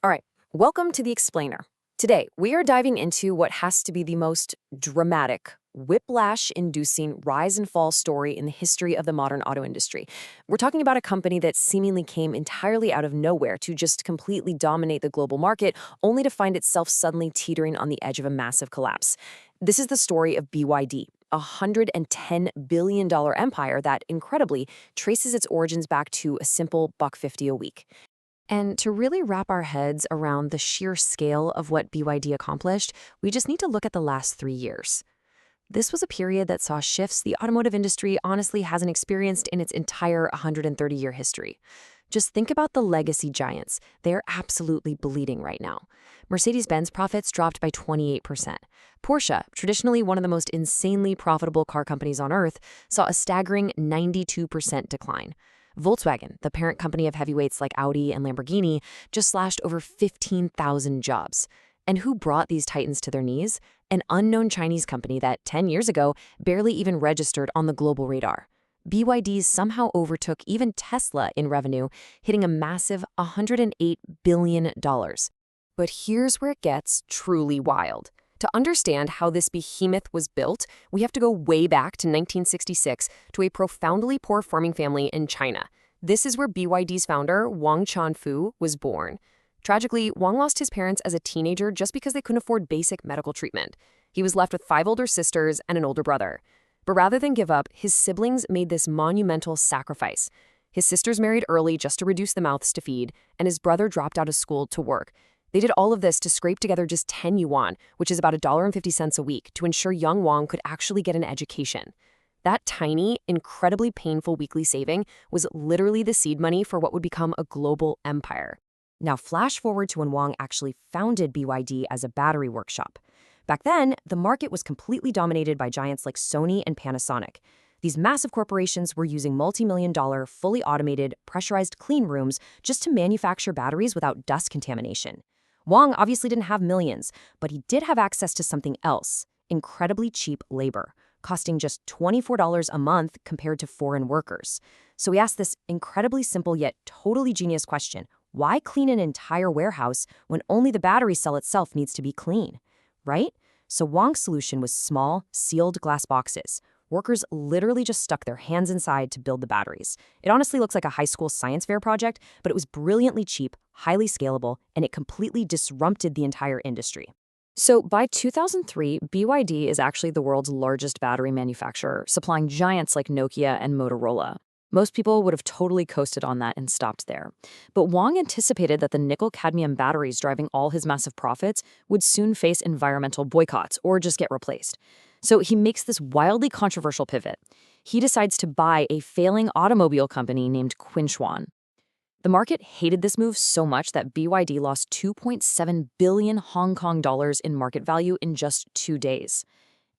All right, welcome to The Explainer. Today, we are diving into what has to be the most dramatic, whiplash-inducing rise and fall story in the history of the modern auto industry. We're talking about a company that seemingly came entirely out of nowhere to just completely dominate the global market, only to find itself suddenly teetering on the edge of a massive collapse. This is the story of BYD. A $110 billion empire that, incredibly, traces its origins back to a simple $1.50 a week. And to really wrap our heads around the sheer scale of what BYD accomplished, we just need to look at the last 3 years. This was a period that saw shifts the automotive industry honestly hasn't experienced in its entire 130-year history. Just think about the legacy giants. They're absolutely bleeding right now. Mercedes-Benz profits dropped by 28%. Porsche, traditionally one of the most insanely profitable car companies on earth, saw a staggering 92% decline. Volkswagen, the parent company of heavyweights like Audi and Lamborghini, just slashed over 15,000 jobs. And who brought these titans to their knees? An unknown Chinese company that 10 years ago barely even registered on the global radar. BYD somehow overtook even Tesla in revenue, hitting a massive $108 billion. But here's where it gets truly wild. To understand how this behemoth was built, we have to go way back to 1966 to a profoundly poor farming family in China. This is where BYD's founder, Wang Chanfu, was born. Tragically, Wang lost his parents as a teenager just because they couldn't afford basic medical treatment. He was left with 5 older sisters and an older brother. But rather than give up, his siblings made this monumental sacrifice. His sisters married early just to reduce the mouths to feed, and his brother dropped out of school to work. They did all of this to scrape together just 10 yuan, which is about $1.50 a week, to ensure young Wang could actually get an education. That tiny, incredibly painful weekly saving was literally the seed money for what would become a global empire. Now flash forward to when Wang actually founded BYD as a battery workshop. Back then, the market was completely dominated by giants like Sony and Panasonic. These massive corporations were using multi-million-dollar, fully automated, pressurized clean rooms just to manufacture batteries without dust contamination. Wang obviously didn't have millions, but he did have access to something else: incredibly cheap labor, costing just $24 a month compared to foreign workers. So he asked this incredibly simple yet totally genius question: why clean an entire warehouse when only the battery cell itself needs to be clean, right? So Wang's solution was small, sealed glass boxes. Workers literally just stuck their hands inside to build the batteries. It honestly looks like a high school science fair project, but it was brilliantly cheap, highly scalable, and it completely disrupted the entire industry. So by 2003, BYD is actually the world's largest battery manufacturer, supplying giants like Nokia and Motorola. Most people would have totally coasted on that and stopped there. But Wang anticipated that the nickel-cadmium batteries driving all his massive profits would soon face environmental boycotts or just get replaced. So he makes this wildly controversial pivot. He decides to buy a failing automobile company named Quinshuan. The market hated this move so much that BYD lost 2.7 billion Hong Kong dollars in market value in just 2 days.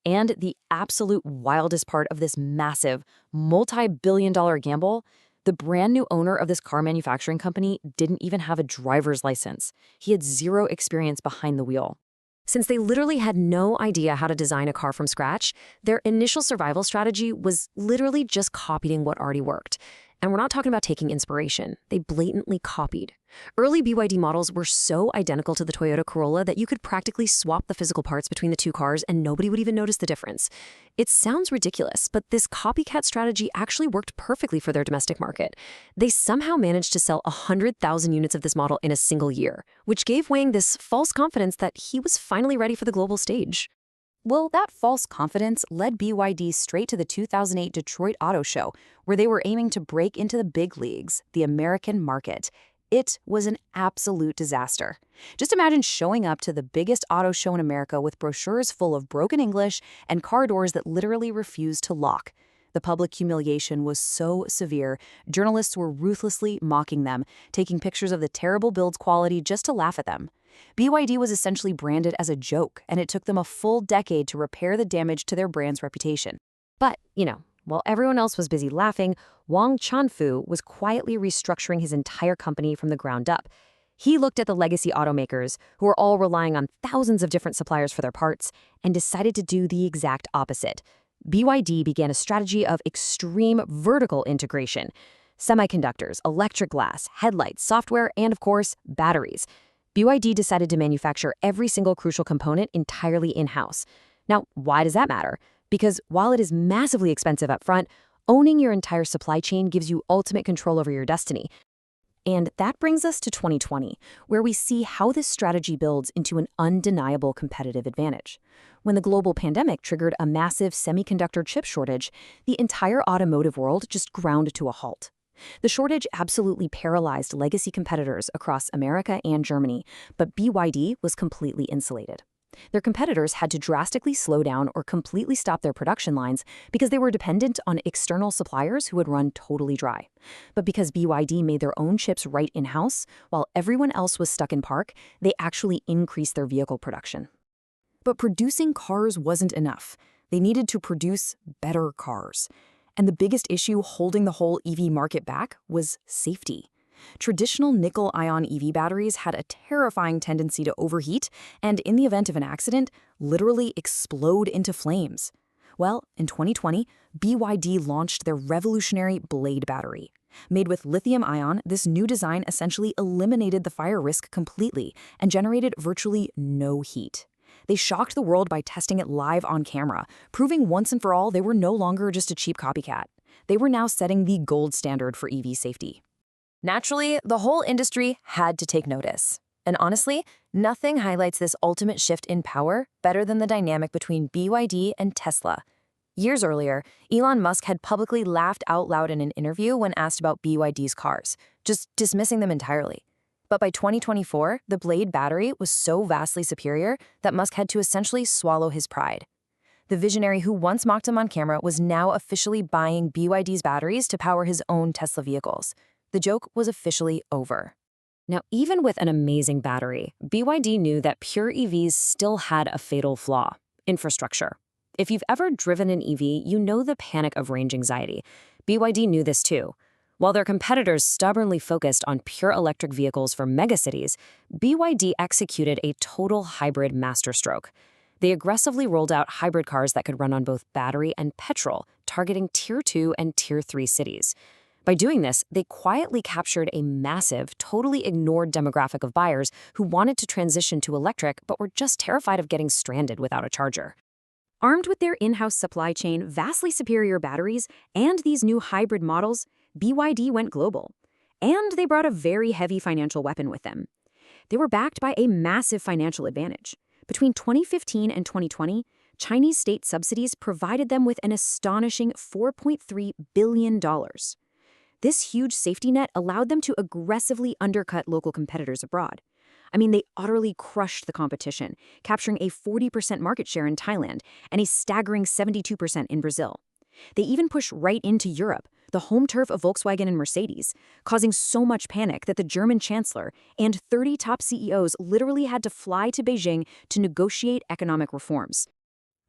And the absolute wildest part of this massive, multi-billion-dollar gamble, the brand new owner of this car manufacturing company didn't even have a driver's license. He had zero experience behind the wheel. Since they literally had no idea how to design a car from scratch, their initial survival strategy was literally just copying what already worked. And we're not talking about taking inspiration. They blatantly copied. Early BYD models were so identical to the Toyota Corolla that you could practically swap the physical parts between the two cars and nobody would even notice the difference. It sounds ridiculous, but this copycat strategy actually worked perfectly for their domestic market. They somehow managed to sell 100,000 units of this model in a single year, which gave Wang this false confidence that he was finally ready for the global stage. Well, that false confidence led BYD straight to the 2008 Detroit Auto Show, where they were aiming to break into the big leagues, the American market. It was an absolute disaster. Just imagine showing up to the biggest auto show in America with brochures full of broken English and car doors that literally refused to lock. The public humiliation was so severe, journalists were ruthlessly mocking them, taking pictures of the terrible build quality just to laugh at them. BYD was essentially branded as a joke, and it took them a full decade to repair the damage to their brand's reputation. But, while everyone else was busy laughing, Wang Chanfu was quietly restructuring his entire company from the ground up. He looked at the legacy automakers, who were all relying on thousands of different suppliers for their parts, and decided to do the exact opposite. BYD began a strategy of extreme vertical integration: semiconductors, electric glass, headlights, software, and of course, batteries. BYD decided to manufacture every single crucial component entirely in-house. Now, why does that matter? Because while it is massively expensive up front, owning your entire supply chain gives you ultimate control over your destiny. And that brings us to 2020, where we see how this strategy builds into an undeniable competitive advantage. When the global pandemic triggered a massive semiconductor chip shortage, the entire automotive world just ground to a halt. The shortage absolutely paralyzed legacy competitors across America and Germany, but BYD was completely insulated. Their competitors had to drastically slow down or completely stop their production lines because they were dependent on external suppliers who would run totally dry. But because BYD made their own chips right in-house, while everyone else was stuck in park, they actually increased their vehicle production. But producing cars wasn't enough. They needed to produce better cars. And the biggest issue holding the whole EV market back was safety. Traditional nickel-ion EV batteries had a terrifying tendency to overheat and, in the event of an accident, literally explode into flames. Well, in 2020, BYD launched their revolutionary Blade battery. Made with lithium-ion, this new design essentially eliminated the fire risk completely and generated virtually no heat. They shocked the world by testing it live on camera, proving once and for all they were no longer just a cheap copycat. They were now setting the gold standard for EV safety. Naturally, the whole industry had to take notice. And honestly, nothing highlights this ultimate shift in power better than the dynamic between BYD and Tesla. Years earlier, Elon Musk had publicly laughed out loud in an interview when asked about BYD's cars, just dismissing them entirely. But by 2024, the Blade battery was so vastly superior that Musk had to essentially swallow his pride. The visionary who once mocked him on camera was now officially buying BYD's batteries to power his own Tesla vehicles. The joke was officially over. Now, even with an amazing battery, BYD knew that pure EVs still had a fatal flaw: infrastructure. If you've ever driven an EV, you know the panic of range anxiety. BYD knew this too. While their competitors stubbornly focused on pure electric vehicles for megacities, BYD executed a total hybrid masterstroke. They aggressively rolled out hybrid cars that could run on both battery and petrol, targeting Tier 2 and Tier 3 cities. By doing this, they quietly captured a massive, totally ignored demographic of buyers who wanted to transition to electric but were just terrified of getting stranded without a charger. Armed with their in-house supply chain, vastly superior batteries, and these new hybrid models, BYD went global. And they brought a very heavy financial weapon with them. They were backed by a massive financial advantage. Between 2015 and 2020, Chinese state subsidies provided them with an astonishing $4.3 billion. This huge safety net allowed them to aggressively undercut local competitors abroad. I mean, they utterly crushed the competition, capturing a 40% market share in Thailand and a staggering 72% in Brazil. They even pushed right into Europe, the home turf of Volkswagen and Mercedes, causing so much panic that the German chancellor and 30 top CEOs literally had to fly to Beijing to negotiate economic reforms.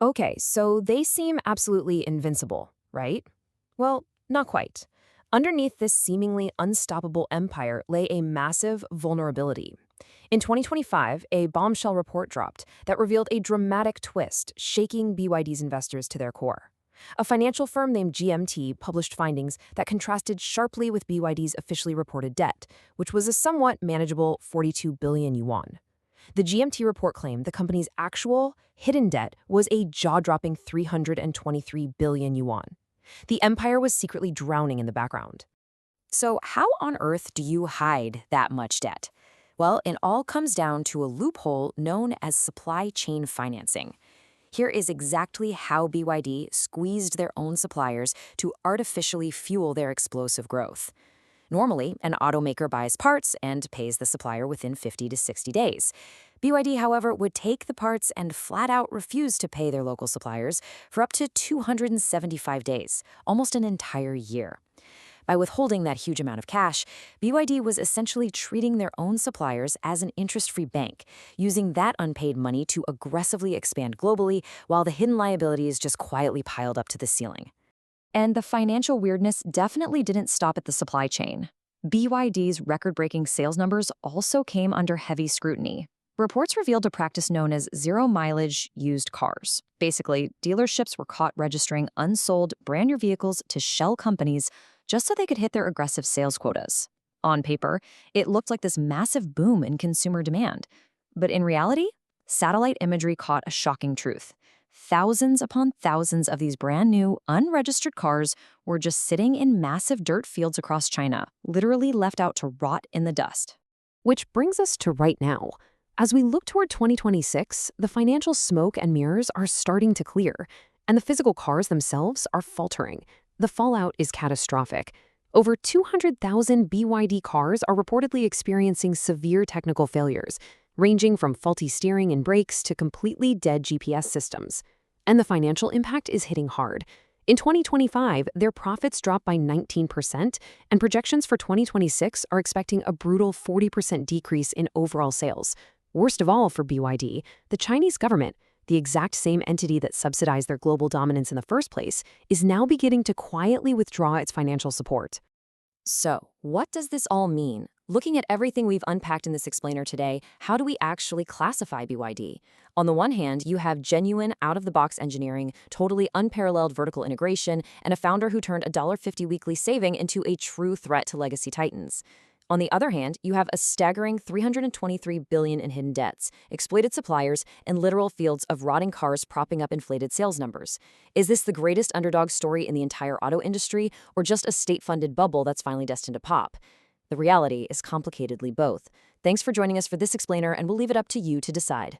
Okay, so they seem absolutely invincible, right? Well, not quite. Underneath this seemingly unstoppable empire lay a massive vulnerability. In 2025, a bombshell report dropped that revealed a dramatic twist, shaking BYD's investors to their core. A financial firm named GMT published findings that contrasted sharply with BYD's officially reported debt, which was a somewhat manageable 42 billion yuan. The GMT report claimed the company's actual hidden debt was a jaw-dropping 323 billion yuan. The empire was secretly drowning in the background. So how on earth do you hide that much debt? Well, it all comes down to a loophole known as supply chain financing. Here is exactly how BYD squeezed their own suppliers to artificially fuel their explosive growth. Normally, an automaker buys parts and pays the supplier within 50 to 60 days. BYD, however, would take the parts and flat out refuse to pay their local suppliers for up to 275 days, almost an entire year. By withholding that huge amount of cash, BYD was essentially treating their own suppliers as an interest-free bank, using that unpaid money to aggressively expand globally while the hidden liabilities just quietly piled up to the ceiling. And the financial weirdness definitely didn't stop at the supply chain. BYD's record-breaking sales numbers also came under heavy scrutiny. Reports revealed a practice known as zero-mileage used cars. Basically, dealerships were caught registering unsold brand-new vehicles to shell companies just so they could hit their aggressive sales quotas. On paper, it looked like this massive boom in consumer demand. But in reality, satellite imagery caught a shocking truth. Thousands upon thousands of these brand new, unregistered cars were just sitting in massive dirt fields across China, literally left out to rot in the dust. Which brings us to right now. As we look toward 2026, the financial smoke and mirrors are starting to clear, and the physical cars themselves are faltering. The fallout is catastrophic. Over 200,000 BYD cars are reportedly experiencing severe technical failures, ranging from faulty steering and brakes to completely dead GPS systems. And the financial impact is hitting hard. In 2025, their profits dropped by 19%, and projections for 2026 are expecting a brutal 40% decrease in overall sales. Worst of all for BYD, the Chinese government, the exact same entity that subsidized their global dominance in the first place, is now beginning to quietly withdraw its financial support. So, what does this all mean? Looking at everything we've unpacked in this explainer today, how do we actually classify BYD? On the one hand, you have genuine, out-of-the-box engineering, totally unparalleled vertical integration, and a founder who turned a $1.50 weekly saving into a true threat to legacy titans. On the other hand, you have a staggering $323 billion in hidden debts, exploited suppliers, and literal fields of rotting cars propping up inflated sales numbers. Is this the greatest underdog story in the entire auto industry, or just a state-funded bubble that's finally destined to pop? The reality is complicatedly both. Thanks for joining us for this explainer, and we'll leave it up to you to decide.